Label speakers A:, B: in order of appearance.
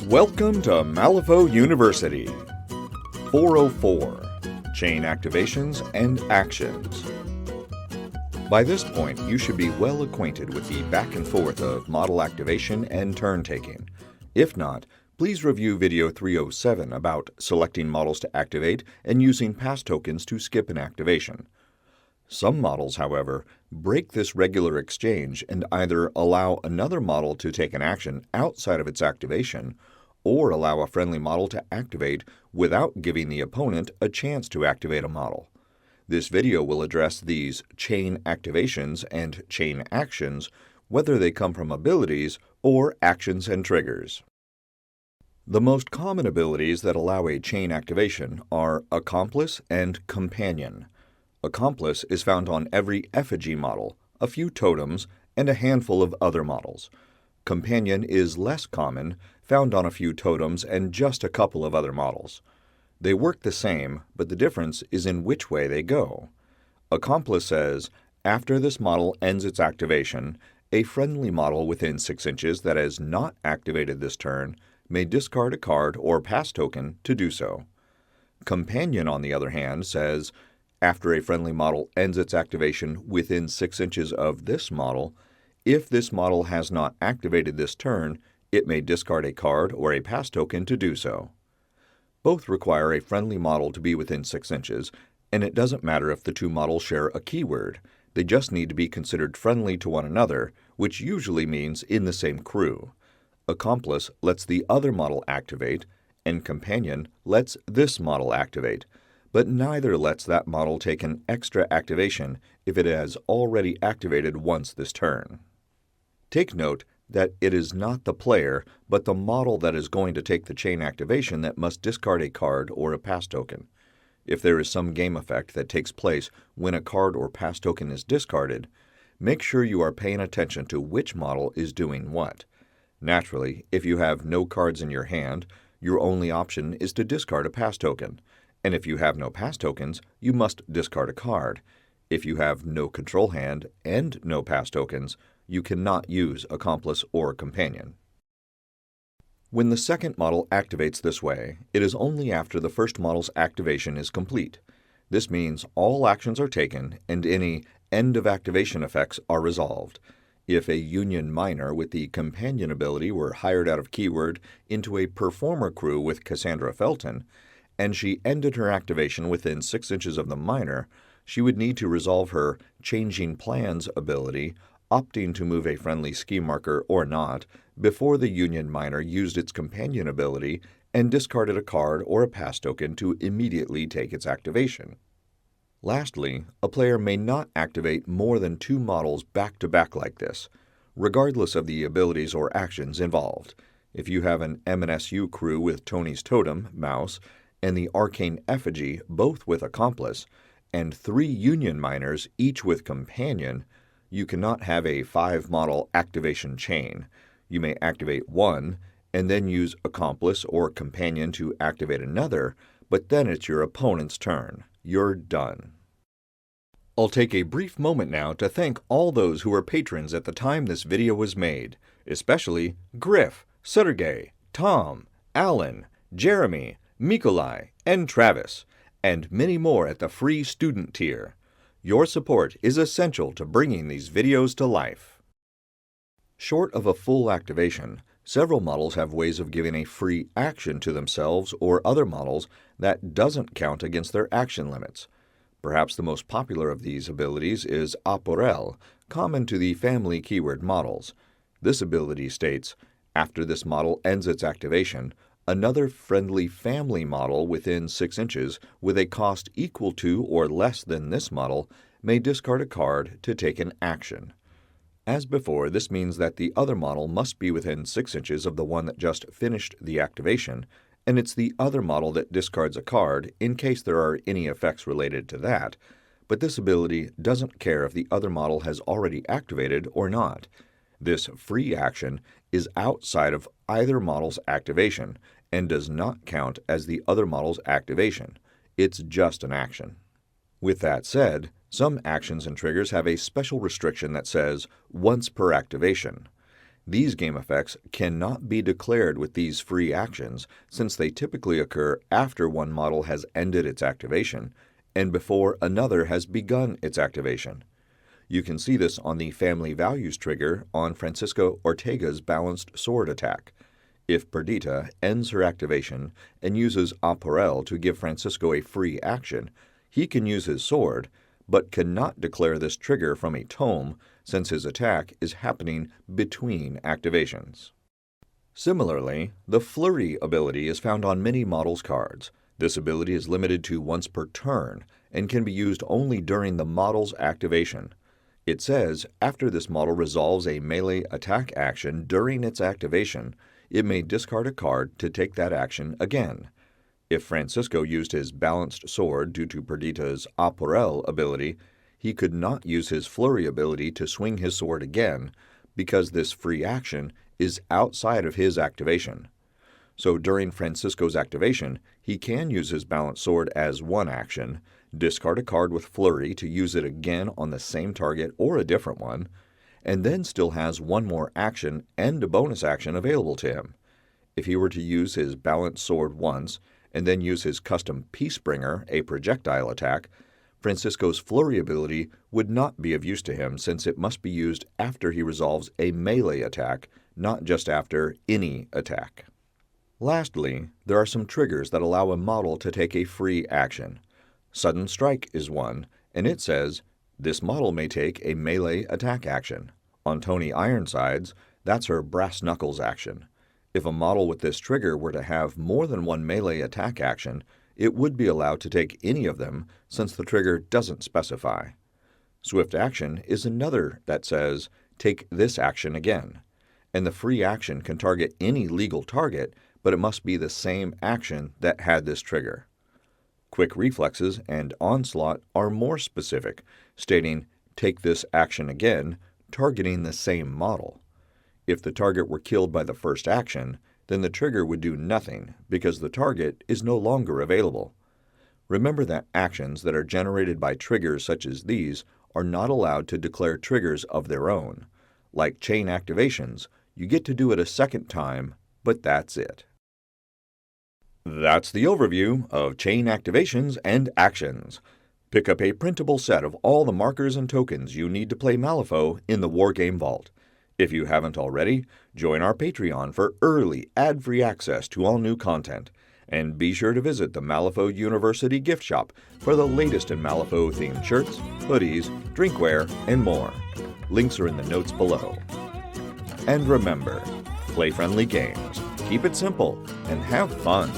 A: Welcome to Malifaux University. 404. Chain Activations and Actions. By this point, you should be well acquainted with the back and forth of model activation and turn taking. If not, please review video 307 about selecting models to activate and using pass tokens to skip an activation. Some models, however, break this regular exchange and either allow another model to take an action outside of its activation or allow a friendly model to activate without giving the opponent a chance to activate a model. This video will address these chain activations and chain actions, whether they come from abilities or actions and triggers. The most common abilities that allow a chain activation are Accomplice and Companion. Accomplice is found on every effigy model, a few totems, and a handful of other models. Companion is less common, found on a few totems and just a couple of other models. They work the same, but the difference is in which way they go. Accomplice says, after this model ends its activation, a friendly model within 6 inches that has not activated this turn may discard a card or pass token to do so. Companion, on the other hand, says, after a friendly model ends its activation within 6 inches of this model, if this model has not activated this turn, it may discard a card or a pass token to do so. Both require a friendly model to be within 6 inches, and it doesn't matter if the two models share a keyword. They just need to be considered friendly to one another, which usually means in the same crew. Accomplice lets the other model activate, and Companion lets this model activate, but neither lets that model take an extra activation if it has already activated once this turn. Take note that it is not the player, but the model that is going to take the chain activation that must discard a card or a pass token. If there is some game effect that takes place when a card or pass token is discarded, make sure you are paying attention to which model is doing what. Naturally, if you have no cards in your hand, your only option is to discard a pass token, and if you have no pass tokens, you must discard a card. If you have no control hand and no pass tokens, you cannot use Accomplice or Companion. When the second model activates this way, it is only after the first model's activation is complete. This means all actions are taken and any end of activation effects are resolved. If a Union Miner with the Companion ability were hired out of keyword into a Performer crew with Cassandra Felton, and she ended her activation within 6 inches of the miner, she would need to resolve her Changing Plans ability, opting to move a friendly ski marker or not, before the Union Miner used its Companion ability and discarded a card or a pass token to immediately take its activation. Lastly, a player may not activate more than 2 models back-to-back like this, regardless of the abilities or actions involved. If you have an M&SU crew with Tony's Totem, Mouse, and the Arcane Effigy, both with Accomplice, and 3 Union Miners, each with Companion, you cannot have a 5-model activation chain. You may activate one, and then use Accomplice or Companion to activate another, but then it's your opponent's turn. You're done. I'll take a brief moment now to thank all those who were patrons at the time this video was made, especially Griff, Sergey, Tom, Alan, Jeremy, Mikolai, and Travis, and many more at the free student tier. Your support is essential to bringing these videos to life. Short of a full activation, several models have ways of giving a free action to themselves or other models that doesn't count against their action limits. Perhaps the most popular of these abilities is Aporel, common to the family keyword models. This ability states, after this model ends its activation, another friendly family model within 6 inches with a cost equal to or less than this model may discard a card to take an action. As before, this means that the other model must be within 6 inches of the one that just finished the activation, and it's the other model that discards a card in case there are any effects related to that, but this ability doesn't care if the other model has already activated or not. This free action is outside of either model's activation and does not count as the other model's activation. It's just an action. With that said, some actions and triggers have a special restriction that says once per activation. These game effects cannot be declared with these free actions since they typically occur after one model has ended its activation and before another has begun its activation. You can see this on the Family Values trigger on Francisco Ortega's Balanced Sword attack. If Perdita ends her activation and uses Apparel to give Francisco a free action, he can use his sword, but cannot declare this trigger from a tome since his attack is happening between activations. Similarly, the Flurry ability is found on many models' cards. This ability is limited to once per turn and can be used only during the model's activation. It says, after this model resolves a melee attack action during its activation, it may discard a card to take that action again. If Francisco used his Balanced Sword due to Perdita's Apparel ability, he could not use his Flurry ability to swing his sword again because this free action is outside of his activation. So during Francisco's activation, he can use his Balanced Sword as one action, discard a card with Flurry to use it again on the same target or a different one, and then still has one more action and a bonus action available to him. If he were to use his Balanced Sword once, and then use his custom Peacebringer, a projectile attack, Francisco's Flurry ability would not be of use to him since it must be used after he resolves a melee attack, not just after any attack. Lastly, there are some triggers that allow a model to take a free action. Sudden Strike is one, and it says, this model may take a melee attack action. On Tony Ironsides, that's her Brass Knuckles action. If a model with this trigger were to have more than one melee attack action, it would be allowed to take any of them since the trigger doesn't specify. Swift Action is another that says, take this action again, and the free action can target any legal target, but it must be the same action that had this trigger. Quick Reflexes and Onslaught are more specific, stating, take this action again, targeting the same model. If the target were killed by the first action, then the trigger would do nothing because the target is no longer available. Remember that actions that are generated by triggers such as these are not allowed to declare triggers of their own. Like chain activations, you get to do it a second time, but that's it. That's the overview of chain activations and actions. Pick up a printable set of all the markers and tokens you need to play Malifaux in the Wargame Vault. If you haven't already, join our Patreon for early, ad-free access to all new content. And be sure to visit the Malifaux University gift shop for the latest in Malifaux-themed shirts, hoodies, drinkware, and more. Links are in the notes below. And remember, play friendly games, keep it simple, and have fun.